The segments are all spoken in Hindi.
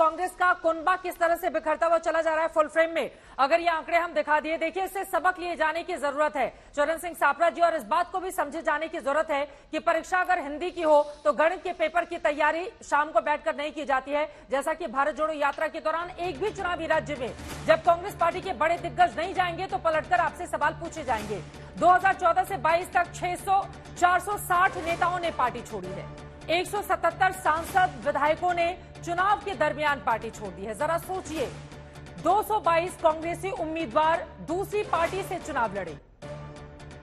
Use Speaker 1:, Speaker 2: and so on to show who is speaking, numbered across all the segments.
Speaker 1: कांग्रेस का कुनबा किस तरह से बिखरता हुआ चला जा रहा है फुल फ्रेम में अगर ये आंकड़े हम दिखा दिए, देखिए इससे सबक लिए जाने की जरूरत है चरण सिंह सापरा जी, और इस बात को भी समझे जाने की जरूरत है कि परीक्षा अगर हिंदी की हो तो गणित के पेपर की तैयारी शाम को बैठकर नहीं की जाती है। जैसा कि भारत जोड़ो यात्रा के दौरान एक भी चुनावी राज्य में जब कांग्रेस पार्टी के बड़े दिग्गज नहीं जाएंगे तो पलटकर आपसे सवाल पूछे जाएंगे। 2014 से 22 तक 460 नेताओं ने पार्टी छोड़ी है, 177 सांसद विधायकों ने चुनाव के दरमियान पार्टी छोड़ दी है। जरा सोचिए, 222 कांग्रेसी उम्मीदवार दूसरी पार्टी से चुनाव लड़े।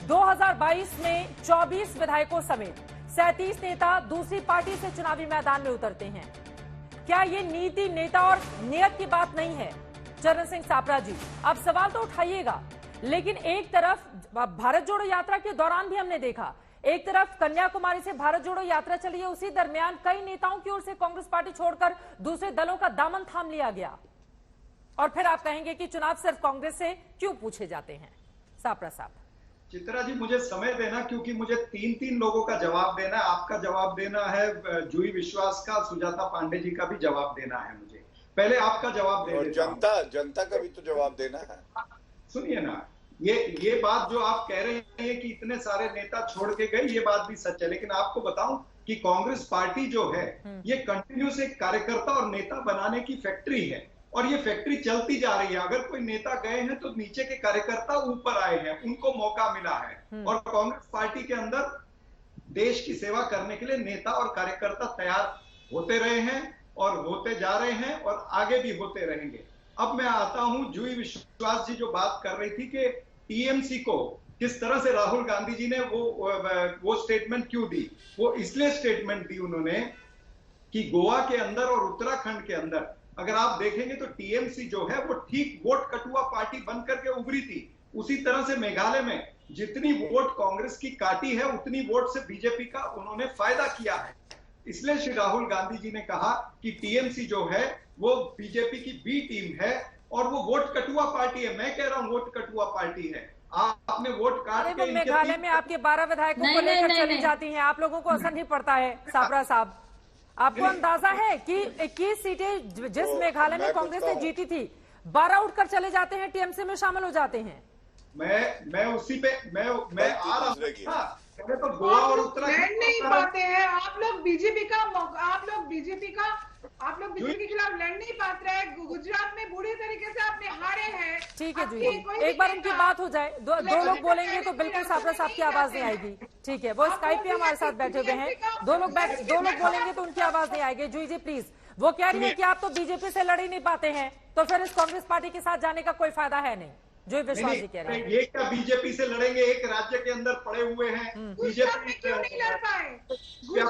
Speaker 1: 2022 में 24 विधायकों समेत 37 नेता दूसरी पार्टी से चुनावी मैदान में उतरते हैं। क्या ये नीति, नेता और नियत की बात नहीं है? चरण सिंह सापरा जी, अब सवाल तो उठाइएगा, लेकिन एक तरफ भारत जोड़ो यात्रा के दौरान भी हमने देखा, एक तरफ कन्याकुमारी से भारत जोड़ो यात्रा चली है, उसी दरमियान कई नेताओं की ओर से कांग्रेस पार्टी छोड़कर दूसरे दलों का दामन थाम लिया गया, और फिर आप कहेंगे कि चुनाव सिर्फ कांग्रेस से क्यों पूछे जाते हैं? सापरा साहब।
Speaker 2: चित्रा जी, मुझे समय देना, क्योंकि मुझे तीन लोगों का जवाब देना है। आपका जवाब देना है, जूही विश्वास का, सुजाता पांडे जी का भी जवाब देना है मुझे। पहले आपका जवाब दे देता हूं।
Speaker 3: जनता का भी तो जवाब देना है।
Speaker 2: सुनिए ना, ये बात जो आप कह रहे हैं कि इतने सारे नेता छोड़ के गए, ये बात भी सच है, लेकिन आपको बताऊं कि कांग्रेस पार्टी जो है ये कंटिन्यूस एक कार्यकर्ता और नेता बनाने की फैक्ट्री है, और ये फैक्ट्री चलती जा रही है। अगर कोई नेता गए हैं तो नीचे के कार्यकर्ता ऊपर आए हैं, उनको मौका मिला है, और कांग्रेस पार्टी के अंदर देश की सेवा करने के लिए नेता और कार्यकर्ता तैयार होते रहे हैं और होते जा रहे हैं और आगे भी होते रहेंगे। अब मैं आता हूं, जूही विश्वास जी जो बात कर रही थी कि टीएमसी को किस तरह से राहुल गांधी जी ने वो स्टेटमेंट क्यों दी। वो इसलिए स्टेटमेंट दी उन्होंने कि गोवा के अंदर और उत्तराखंड के अंदर अगर आप देखेंगे तो टीएमसी जो है वो ठीक वोट कटुआ पार्टी बन करके उभरी थी। उसी तरह से मेघालय में जितनी वोट कांग्रेस की काटी है उतनी वोट से बीजेपी का उन्होंने फायदा किया है। इसलिए श्री राहुल गांधी जी ने कहा कि टीएमसी जो है वो बीजेपी की बी टीम है और वो वोट कटुआ पार्टी है। मैं कह रहा हूं वोट कटुआ पार्टी है। आपने वोट काट के
Speaker 1: मेघालय में आपके 12 विधायकों को लेकर चली जाती हैं, आप लोगों को असर नहीं पड़ता है? सापरा साहब, आपको अंदाजा है कि 21 सीटें जिस मेघालय में कांग्रेस ने जीती थी, 12 उठकर चले जाते हैं, टीएमसी में शामिल हो जाते हैं।
Speaker 2: मैं उसी पे मैं आ रहा हूँ। तो गोवा और उत्तराखंड
Speaker 4: नहीं पाते हैं आप लोग बीजेपी के खिलाफ लड़ नहीं पाते हैं। गुजरात में बुरी तरीके से आपने हारे हैं।
Speaker 1: ठीक है जी, एक बार उनकी बात हो जाए, दो लोग बोलेंगे तो बिल्कुल सापरा साहब की आवाज नहीं आएगी। ठीक है, वो स्काइप पे हमारे साथ बैठे हुए हैं, दो लोग बोलेंगे तो उनकी आवाज नहीं आएगी। जूही जी प्लीज, वो कह रही है कि आप तो बीजेपी से लड़ ही नहीं पाते हैं, तो फिर इस कांग्रेस पार्टी के साथ जाने का कोई फायदा है नहीं। जो विश्वास जी कह रहे हैं,
Speaker 2: ये क्या बीजेपी से लड़ेंगे? एक राज्य के अंदर पड़े हुए हैं। बीजेपी
Speaker 4: क्यों नहीं लड़ पाए?
Speaker 1: जो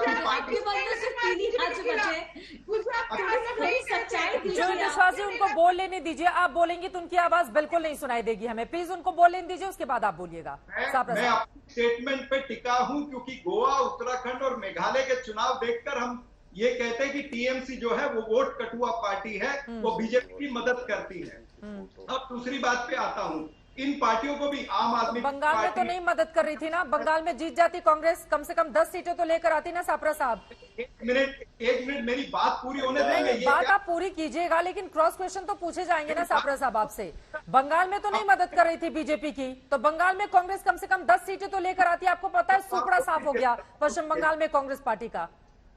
Speaker 1: विश्वास जी, उनको बोल लेने दीजिए। आप बोलेंगे तो उनकी आवाज बिल्कुल नहीं सुनाई देगी हमें। प्लीज उनको बोल लेने दीजिए, उसके बाद आप बोलिएगा।
Speaker 2: मैं अपने स्टेटमेंट पे टिका हूं, क्योंकि गोवा, उत्तराखंड और मेघालय के चुनाव देखकर हम ये कहते हैं कि टीएमसी जो है वो वोट कटुआ पार्टी है, वो बीजेपी की मदद करती है। अब दूसरी बात पे आता हूँ, इन पार्टियों को भी आम आदमी
Speaker 1: बंगाल में तो नहीं मदद कर रही थी ना? बंगाल में जीत जाती कांग्रेस, कम से कम 10 सीटें तो लेकर आती ना सापरा साहब।
Speaker 2: एक मिनट मेरी बात पूरी होने देंगे।
Speaker 1: बात आप पूरी कीजिएगा, लेकिन क्रॉस क्वेश्चन तो पूछे जाएंगे ना सापरा साहब आपसे। बंगाल में तो नहीं मदद कर रही थी बीजेपी की, तो बंगाल में कांग्रेस कम से कम 10 सीटें तो लेकर आती। आपको पता है सुपड़ा साफ हो गया पश्चिम बंगाल में कांग्रेस पार्टी का।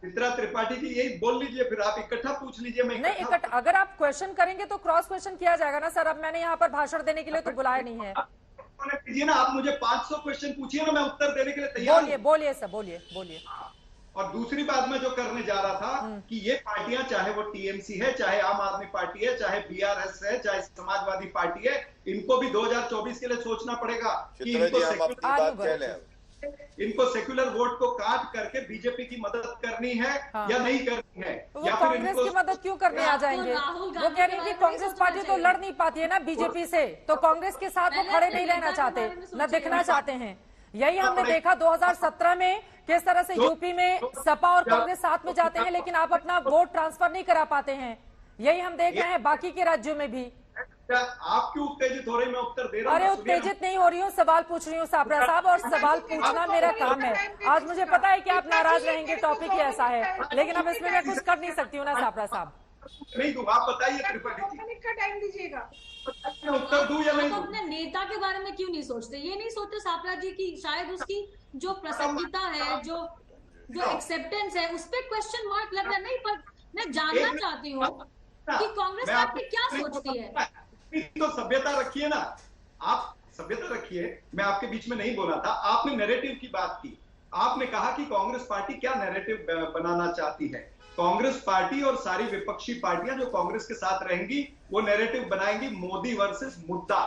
Speaker 2: चित्रा त्रिपाठी जी यही बोल लीजिए, फिर आप इकट्ठा पूछ लीजिए। मैं
Speaker 1: नहीं, इकट्ठा अगर आप क्वेश्चन करेंगे तो क्रॉस क्वेश्चन किया जाएगा ना सर। अब मैंने यहाँ पर भाषण देने के लिए तो बुलाया नहीं है।
Speaker 2: कीजिए ना, आप मुझे 500 क्वेश्चन पूछिए ना, मैं उत्तर देने के लिए तैयार हूं।
Speaker 1: बोलिए सर, बोलिए।
Speaker 2: और दूसरी बात मैं जो करने जा रहा था कि ये पार्टियां, चाहे वो टीएमसी है, चाहे आम आदमी पार्टी है, चाहे बीआरएस है, चाहे समाजवादी पार्टी है, इनको भी 2024 के लिए सोचना पड़ेगा कि इनको सेक्युलर वोट को काट करके बीजेपी की मदद करनी है या नहीं करनी है, या फिर
Speaker 1: कांग्रेस की मदद क्यों करने आ जाएंगे? वो कह रही है कि कांग्रेस पार्टी तो लड़ नहीं पाती है ना बीजेपी से, तो कांग्रेस के साथ वो खड़े नहीं रहना चाहते, न दिखना चाहते हैं। यही हमने देखा 2017 में किस तरह से यूपी में सपा और कांग्रेस साथ में जाते हैं, लेकिन आप अपना वोट ट्रांसफर नहीं करा पाते हैं। यही हम देख रहे हैं बाकी के राज्यों में भी।
Speaker 2: आप क्यों उत्तेजित हो रही? मैं उत्तर दे रहा हूं।
Speaker 1: अरे उत्तेजित नहीं हो रही हूँ, सवाल पूछ रही हूँ सापरा साहब, और सवाल पूछना मेरा काम है। आज मुझे पता है कि आप नाराज रहेंगे, टॉपिक ही ऐसा है, लेकिन अब इसमें मैं कुछ कर नहीं सकती हूँ ना सापरा साहब।
Speaker 2: नहीं दूं, आप बताइए त्रिपाठी
Speaker 4: 2
Speaker 2: जी,
Speaker 4: मिनट का टाइम दीजिएगा।
Speaker 2: मैं उत्तर दूं या नहीं
Speaker 5: तो
Speaker 2: दूं?
Speaker 5: अपने नेता के बारे में क्यों नहीं सोचते? ये नहीं सोचते सापरा जी की शायद उसकी जो प्रसन्नता है, जो एक्सेप्टेंस है, उस पर क्वेश्चन मार्क लग रहा है। नहीं, पर मैं जानना चाहती हूँ कि कांग्रेस
Speaker 2: मैं
Speaker 5: पार्टी क्या
Speaker 2: आपको-
Speaker 5: सोचती है।
Speaker 2: तो सभ्यता रखिए ना, आप सभ्यता रखिए। मैं आपके बीच में नहीं बोला था, आपने नैरेटिव की बात की। आपने कहा कि कांग्रेस पार्टी क्या नैरेटिव बनाना चाहती है। कांग्रेस पार्टी और सारी विपक्षी पार्टियां जो कांग्रेस के साथ रहेंगी वो नैरेटिव बनाएंगी मोदी वर्सेस मुद्दा।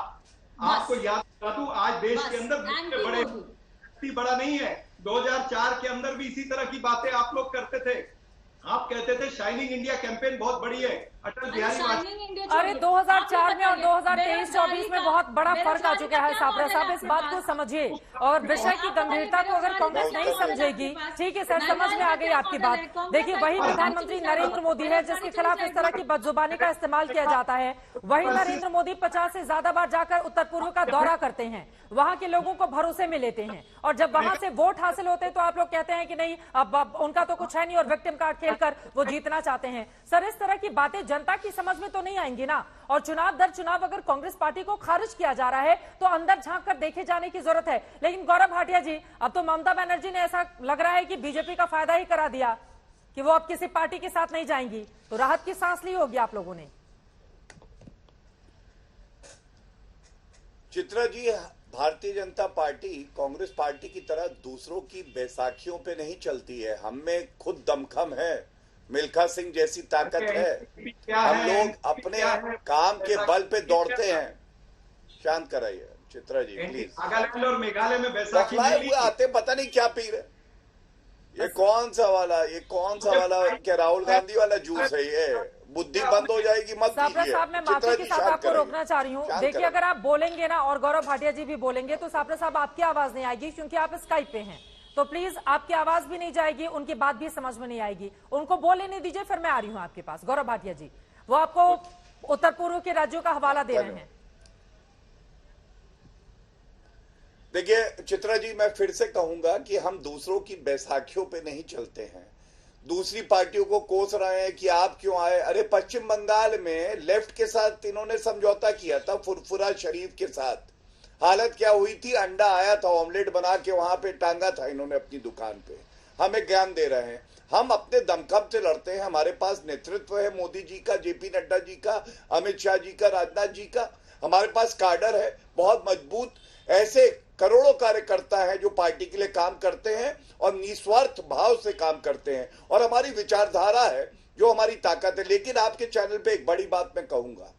Speaker 2: आपको याद करा दूं, आज देश के अंदर बड़ा नहीं है। 2004 के अंदर भी इसी तरह की बातें आप लोग करते थे। आप कहते थे शाइनिंग इंडिया कैंपेन बहुत बड़ी है, अटल बिहारी वाजपेयी।
Speaker 1: अरे 2004 में और 2023-24 में बहुत बड़ा फर्क आ चुका है सापरा साहब, इस बात को समझिए। और विषय की गंभीरता को अगर कांग्रेस नहीं समझेगी, ठीक है सर, समझ में आ गई आपकी बात। देखिए, वही प्रधानमंत्री नरेंद्र मोदी है जिसके खिलाफ इस तरह की बदजुबानी का इस्तेमाल किया जाता है। वही नरेंद्र मोदी 50 से ज्यादा बार जाकर उत्तर पूर्व का दौरा करते हैं, वहां के लोगों को भरोसे में लेते हैं, और जब वहां से वोट हासिल होते हैं तो आप लोग कहते हैं कि नहीं, अब उनका तो कुछ है नहीं और विक्टिम कार्ड खेलकर वो जीतना चाहते हैं। सर, इस तरह की बातें जनता की समझ में तो नहीं आएंगी ना। और चुनाव दर चुनाव अगर कांग्रेस पार्टी को खारिज किया जा रहा है तो अंदर झांक कर देखे जाने की जरूरत है। लेकिन गौरव भाटिया जी, अब तो ममता बनर्जी ने ऐसा लग रहा है कि बीजेपी का फायदा ही करा दिया कि वो अब किसी पार्टी के साथ नहीं जाएंगी, तो राहत की सांस ली होगी आप लोगों ने।
Speaker 3: चित्रा जी, भारतीय जनता पार्टी कांग्रेस पार्टी की तरह दूसरों की बैसाखियों पे नहीं चलती है। हम में खुद दमखम है, मिल्खा सिंह जैसी ताकत है। हम लोग अपने काम के बल पे दौड़ते हैं। शांत कराइए चित्रा जी प्लीज।
Speaker 2: नागालैंड और मेघालय में बैसाखी
Speaker 3: हुए आते पता नहीं क्या पी रहे। ये कौन सा वाला क्या राहुल गांधी वाला जूस है? ये बुद्धि बंद हो जाएगी, मत
Speaker 1: सापरा साहब, मैं माफी के साथ आपको रोकना चाह रही हूँ। देखिए, अगर आप बोलेंगे ना और गौरव भाटिया जी भी बोलेंगे तो सापरा साहब आपकी आवाज नहीं आएगी, क्योंकि आप स्काइप पे हैं। तो प्लीज आपकी आवाज भी नहीं जाएगी, उनकी बात भी समझ में नहीं आएगी। उनको बोलने नहीं दीजिए, फिर मैं आ रही हूँ आपके पास। गौरव भाटिया जी, वो आपको उत्तर पूर्व के राज्यों का हवाला दे रहे हैं।
Speaker 3: देखिए चित्रा जी, मैं फिर से कहूंगा कि हम दूसरों की बैसाखियों पे नहीं चलते हैं। दूसरी पार्टियों को कोस रहे हैं कि आप क्यों आए। अरे पश्चिम बंगाल में लेफ्ट के साथ इन्होंने समझौता किया था, फुरफुरा शरीफ के साथ। हालत क्या हुई थी? अंडा आया था, ऑमलेट बना के वहां पे टांगा था इन्होंने अपनी दुकान पे। हमें ज्ञान दे रहे हैं। हम अपने दमखम से लड़ते हैं। हमारे पास नेतृत्व है मोदी जी का, जेपी नड्डा जी का, अमित शाह जी का, राजनाथ जी का। हमारे पास काडर है बहुत मजबूत। ऐसे करोड़ों कार्यकर्ता हैं जो पार्टी के लिए काम करते हैं और निस्वार्थ भाव से काम करते हैं, और हमारी विचारधारा है जो हमारी ताकत है। लेकिन आपके चैनल पे एक बड़ी बात मैं कहूंगा,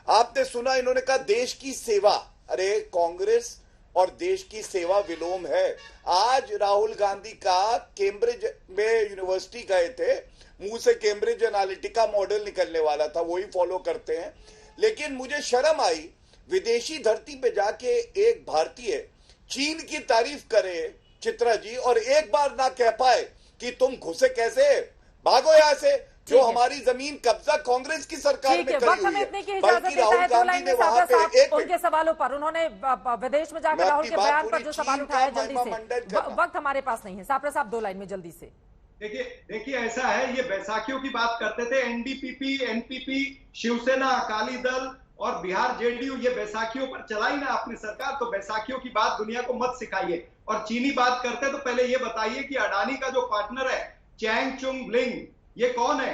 Speaker 3: आपने सुना इन्होंने कहा देश की सेवा। अरे कांग्रेस और देश की सेवा विलोम है। आज राहुल गांधी का कैम्ब्रिज में यूनिवर्सिटी गए थे, मुंह से कैम्ब्रिज एनालिटिका मॉडल निकलने वाला था, वही फॉलो करते हैं। लेकिन मुझे शर्म आई, विदेशी धरती पे जाके एक भारतीय चीन की तारीफ करे चित्रा जी, और एक बार ना कह पाए कि तुम घुसे कैसे, भागो यहाँ से। जो हमारी जमीन कब्जा कांग्रेस की सरकार में करी हुई है, बल्कि राहुल गांधी ने वहां पे
Speaker 1: उनके सवालों पर, उन्होंने विदेश में जाकर राहुल के बयान पर जो सवाल उठाया, जल्दी से, वक्त हमारे पास नहीं है। सापरा साहब 2 लाइन में जल्दी से।
Speaker 2: देखिए ऐसा है, ये बैसाखियों की बात करते थे, एनडीपीपी, एनपीपी, शिवसेना, अकाली दल और बिहार जेडीयू, ये बैसाखियों पर चलाई ना अपनी सरकार। तो बैसाखियों की बात दुनिया को मत सिखाइए। और चीनी बात करते तो पहले ये बताइए कि अडानी का जो पार्टनर है चैंग चुंग लिंग, ये कौन है?